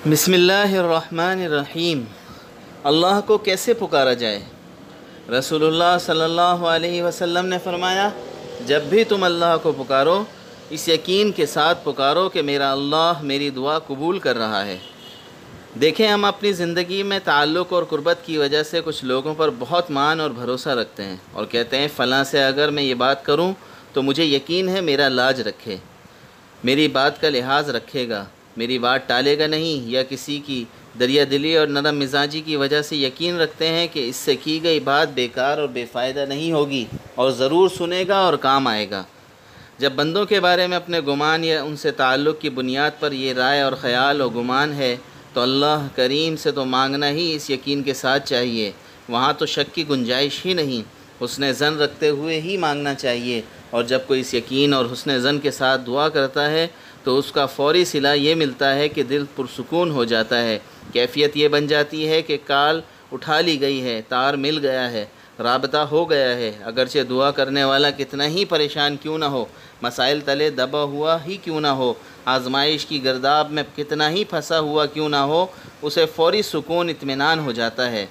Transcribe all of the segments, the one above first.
بسم اللہ الرحمن الرحیم۔ اللہ کو کیسے پکارا جائے؟ رسول اللہ صلی اللہ علیہ وسلم نے فرمایا، جب بھی تم اللہ کو پکارو اس یقین کے ساتھ پکارو کہ میرا اللہ میری دعا قبول کر رہا ہے۔ دیکھیں، ہم اپنی زندگی میں تعلق اور قربت کی وجہ سے کچھ لوگوں پر بہت مان اور بھروسہ رکھتے ہیں اور کہتے ہیں فلاں سے اگر میں یہ بات کروں تو مجھے یقین ہے میرا لاج رکھے، میری بات کا لحاظ رکھے گا، میری بات ٹالے گا نہیں، یا کسی کی دریا دلی اور نرم مزاجی کی وجہ سے یقین رکھتے ہیں کہ اس سے کی گئی بات بیکار اور بے فائدہ نہیں ہوگی اور ضرور سنے گا اور کام آئے گا۔ جب بندوں کے بارے میں اپنے گمان یا ان سے تعلق کی بنیاد پر یہ رائے اور خیال و گمان ہے تو اللہ کریم سے تو مانگنا ہی اس یقین کے ساتھ چاہیے، وہاں تو شک کی گنجائش ہی نہیں، حسن ظن رکھتے ہوئے ہی مانگنا چاہیے۔ اور جب کوئی اس یقین اور حسن ظن کے ساتھ دعا کرتا ہے تو اس کا فوری صلہ یہ ملتا ہے کہ دل پرسکون ہو جاتا ہے، کیفیت یہ بن جاتی ہے کہ کال اٹھا لی گئی ہے، تار مل گیا ہے، رابطہ ہو گیا ہے، اگرچہ دعا کرنے والا کتنا ہی پریشان کیوں نہ ہو، مسائل تلے دبا ہوا ہی کیوں نہ ہو، آزمائش کی گرداب میں کتنا ہی پھنسا ہوا کیوں نہ ہو، اسے فوری سکون اطمینان ہو جاتا ہے۔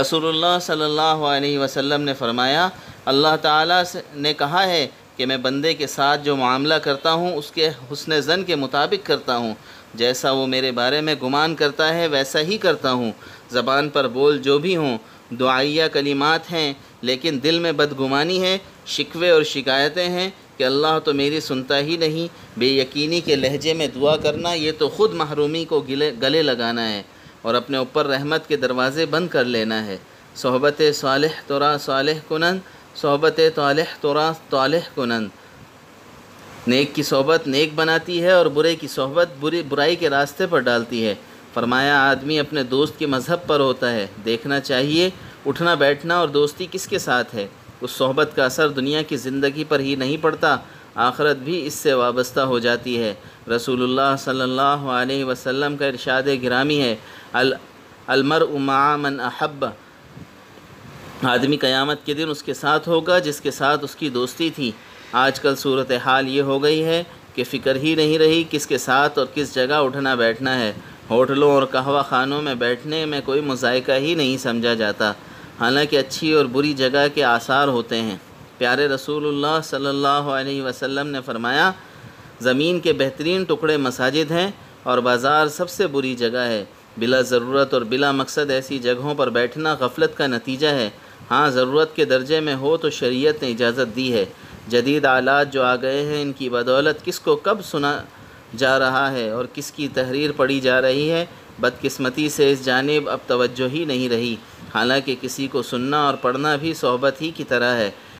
رسول اللہ صلی اللہ علیہ وسلم نے فرمایا، اللہ تعالیٰ نے کہا ہے کہ میں بندے کے ساتھ جو معاملہ کرتا ہوں اس کے حسن ظن کے مطابق کرتا ہوں، جیسا وہ میرے بارے میں گمان کرتا ہے ویسا ہی کرتا ہوں۔ زبان پر بول جو بھی ہوں دعائیہ کلمات ہیں، لیکن دل میں بدگمانی ہے، شکوے اور شکایتیں ہیں کہ اللہ تو میری سنتا ہی نہیں۔ بے یقینی کے لہجے میں دعا کرنا یہ تو خود محرومی کو گلے لگانا ہے اور اپنے اوپر رحمت کے دروازے بند کر لینا ہے۔ صحبت صالح ترا صالح کنند، صحبت طالح ترا طالح کنند۔ نیک کی صحبت نیک بناتی ہے اور برے کی صحبت برائی کے راستے پر ڈالتی ہے۔ فرمایا، آدمی اپنے دوست کے مذہب پر ہوتا ہے، دیکھنا چاہیے اٹھنا بیٹھنا اور دوستی کس کے ساتھ ہے۔ اس صحبت کا اثر دنیا کی زندگی پر ہی نہیں پڑتا، آخرت بھی اس سے وابستہ ہو جاتی ہے۔ رسول اللہ صلی اللہ علیہ وسلم کا ارشاد گرامی ہے، المرء مع من احب، آدمی قیامت کے دن اس کے ساتھ ہوگا جس کے ساتھ اس کی دوستی تھی۔ آج کل صورتحال یہ ہو گئی ہے کہ فکر ہی نہیں رہی کس کے ساتھ اور کس جگہ اٹھنا بیٹھنا ہے۔ ہوٹلوں اور قہوہ خانوں میں بیٹھنے میں کوئی مذائقہ ہی نہیں سمجھا جاتا، حالانکہ اچھی اور بری جگہ کے آثار ہوتے ہیں۔ پیارے رسول اللہ صلی اللہ علیہ وسلم نے فرمایا، زمین کے بہترین ٹکڑے مساجد ہیں اور بازار سب سے بری جگہ ہے۔ بلا ضرورت اور بلا مقصد ایسی جگہوں پر بیٹھنا غفلت کا نتیجہ ہے۔ ہاں، ضرورت کے درجے میں ہو تو شریعت نے اجازت دی ہے۔ جدید آلات جو آ گئے ہیں ان کی بدولت کس کو کب سنا جا رہا ہے اور کس کی تحریر پڑھی جا رہی ہے، بدقسمتی سے اس جانب اب توجہ ہی نہیں رہی، حالانکہ کسی کو سننا اور پڑھنا بھی صحبت ہی کی طرح ہے۔